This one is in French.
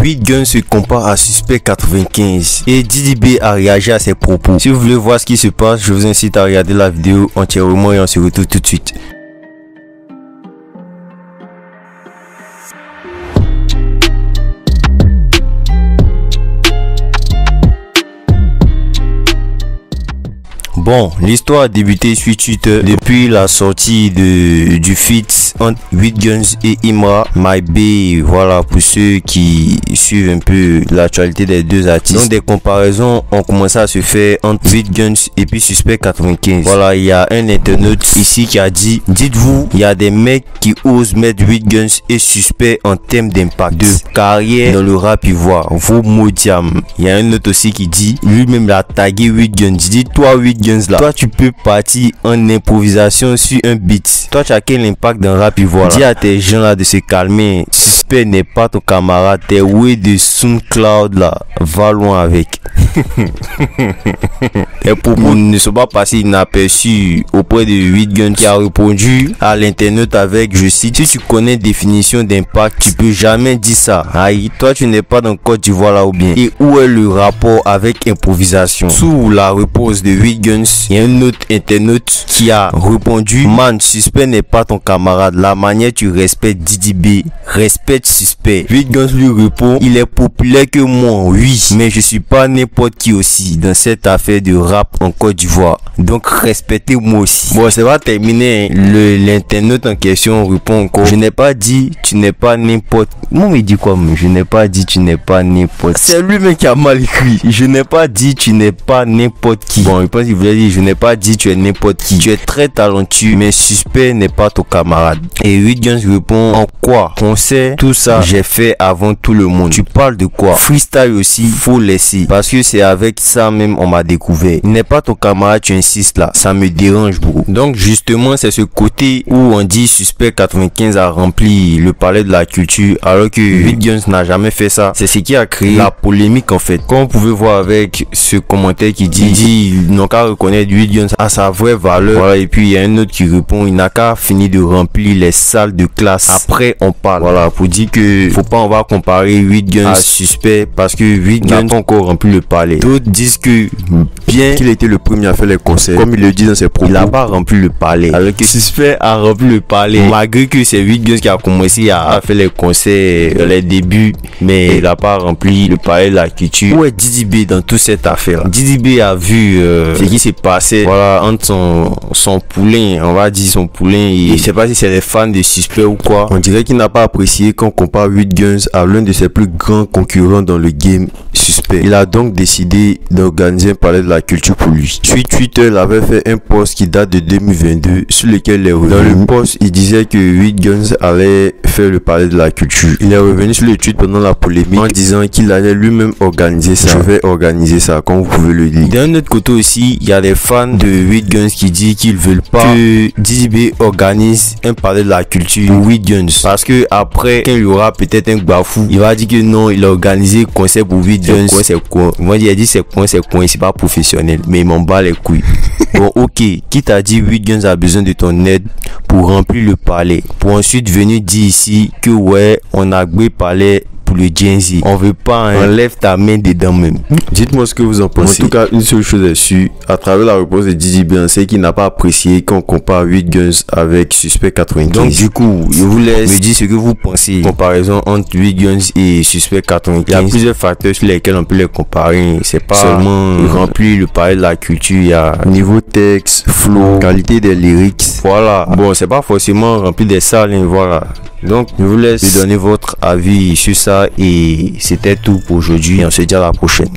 8 Guns se compare à Suspect 95 et Diddy B a réagi à ses propos. Si vous voulez voir ce qui se passe, je vous incite à regarder la vidéo entièrement et on se retrouve tout de suite. Bon, l'histoire a débuté sur Twitter depuis la sortie du feat entre 8 Guns et Imra My B. Voilà, pour ceux qui suivent un peu l'actualité des deux artistes. Donc des comparaisons ont commencé à se faire entre 8 Guns et puis Suspect 95. Voilà, il y a un internaute ici qui a dit: dites-vous, il y a des mecs qui osent mettre 8 Guns et Suspect en termes d'impact de carrière dans le rap ivoire. Vos mots diam. Il y a un autre aussi qui dit, lui-même l'a tagué 8 Guns. Dit, toi 8 Guns là, toi tu peux partir en improvisation sur un beat. Toi tu as quel impact dans le rap ivoire? Dis à tes gens là de se calmer. Suspect n'est pas ton camarade. Tes way de SoundCloud là, va loin avec. Et propos ne sont pas passés inaperçus auprès de 8 Guns qui a répondu à l'internet avec, je cite: si tu connais définition d'impact, tu peux jamais dire ça. Aïe, toi tu n'es pas dans Côte d'Ivoire là ou bien. Et où est le rapport avec improvisation? Sous la réponse de 8 Guns, il y a un autre internaute qui a répondu: man, Suspect n'est pas ton camarade. La manière tu respectes Diddy B, respecte Suspect. 8 Guns lui répond: il est populaire que moi, oui, mais je suis pas n'importe qui aussi dans cette affaire de rap en Côte d'Ivoire. Donc respectez-moi aussi. Bon, c'est pas terminé. L'internaute en question répond encore: je n'ai pas dit tu n'es pas n'importe. Moi, il dit quoi? Je n'ai pas dit tu n'es pas n'importe. C'est lui-même qui a mal écrit. Je n'ai pas dit tu n'es pas n'importe qui. Bon, je pense qu'il voulait dire: je n'ai pas dit tu es n'importe qui. Tu es très talentueux, mais Suspect n'est pas ton camarade. Et 8 Guns répond: en quoi? On sait tout ça, j'ai fait avant tout le monde. Tu parles de quoi? Freestyle aussi, faut laisser. Parce que c'est avec ça même on m'a découvert. Il n'est pas ton camarade, tu insistes là. Ça me dérange beaucoup. Donc justement, c'est ce côté où on dit Suspect 95 a rempli le palais de la culture alors que 8 Guns n'a jamais fait ça. C'est ce qui a créé la polémique en fait. Comme vous pouvez voir avec ce commentaire qui dit ils n'ont qu'à reconnaître 8 Guns à sa vraie valeur. Voilà, et puis il y a un autre qui répond: il n'a qu'à finir de remplir les salles de classe. Après on parle. Voilà, pour dire que faut pas on va comparer 8 Guns à Suspect parce que 8 Guns n'a pas encore rempli le palais. D'autres disent que bien qu'il était le premier à faire les concerts, comme il le dit dans ses propos, il n'a pas rempli le palais. Alors que Suspect a rempli le palais, malgré que c'est 8 Guns qui a commencé à faire les concerts dans les débuts, mais il n'a pas rempli le palais de la culture. Où est Diddy B dans toute cette affaire? Diddy B a vu ce qui s'est passé, voilà, entre son poulain, on va dire son poulain, et je sais pas si c'est des fans de Suspect ou quoi. On dirait qu'il n'a pas apprécié qu'on compare 8 Guns à l'un de ses plus grands concurrents dans le game, Suspect. Il a donc décidé d'organiser un palais de la culture pour lui. Sur Twitter, il avait fait un post qui date de 2022 sur lequel il est revenu. Dans le post, il disait que 8 Guns allait faire le palais de la culture. Il est revenu sur le tweet pendant la polémique en disant qu'il allait lui-même organiser ça. Je vais organiser ça, comme vous pouvez le lire. D'un autre côté aussi, il y a des fans de 8 Guns qui disent qu'ils veulent pas que Diddy B organise un palais de la culture pour 8 Guns. Parce que après, quand il y aura peut-être un bafou, il va dire que non, il a organisé un concert pour 8 Guns. C'est quoi? Moi, il a dit c'est quoi, c'est pas professionnel. Mais il m'en bat les couilles. Bon, ok, qui t'a dit 8 Guns a besoin de ton aide pour remplir le palais, pour ensuite venir dire ici que ouais, on a gagné palais pour le Gen Z. On veut pas, hein. Enlève ta main dedans même. Dites-moi ce que vous en pensez. En tout cas, une seule chose est sûre, à travers la réponse de Diddy B, on sait qu'il n'a pas apprécié qu'on compare 8 Guns avec Suspect 95. Donc du coup, je vous laisse me dire ce que vous pensez. Comparaison entre 8 Guns et Suspect 95. Il y a plusieurs facteurs sur lesquels on peut les comparer. C'est pas seulement remplir le palais de la culture. Il y a niveau texte, flow, qualité des lyrics. Voilà. Bon, c'est pas forcément remplir des salles, hein, voilà. Donc, je vous laisse donner votre avis sur ça et c'était tout pour aujourd'hui. On se dit à la prochaine.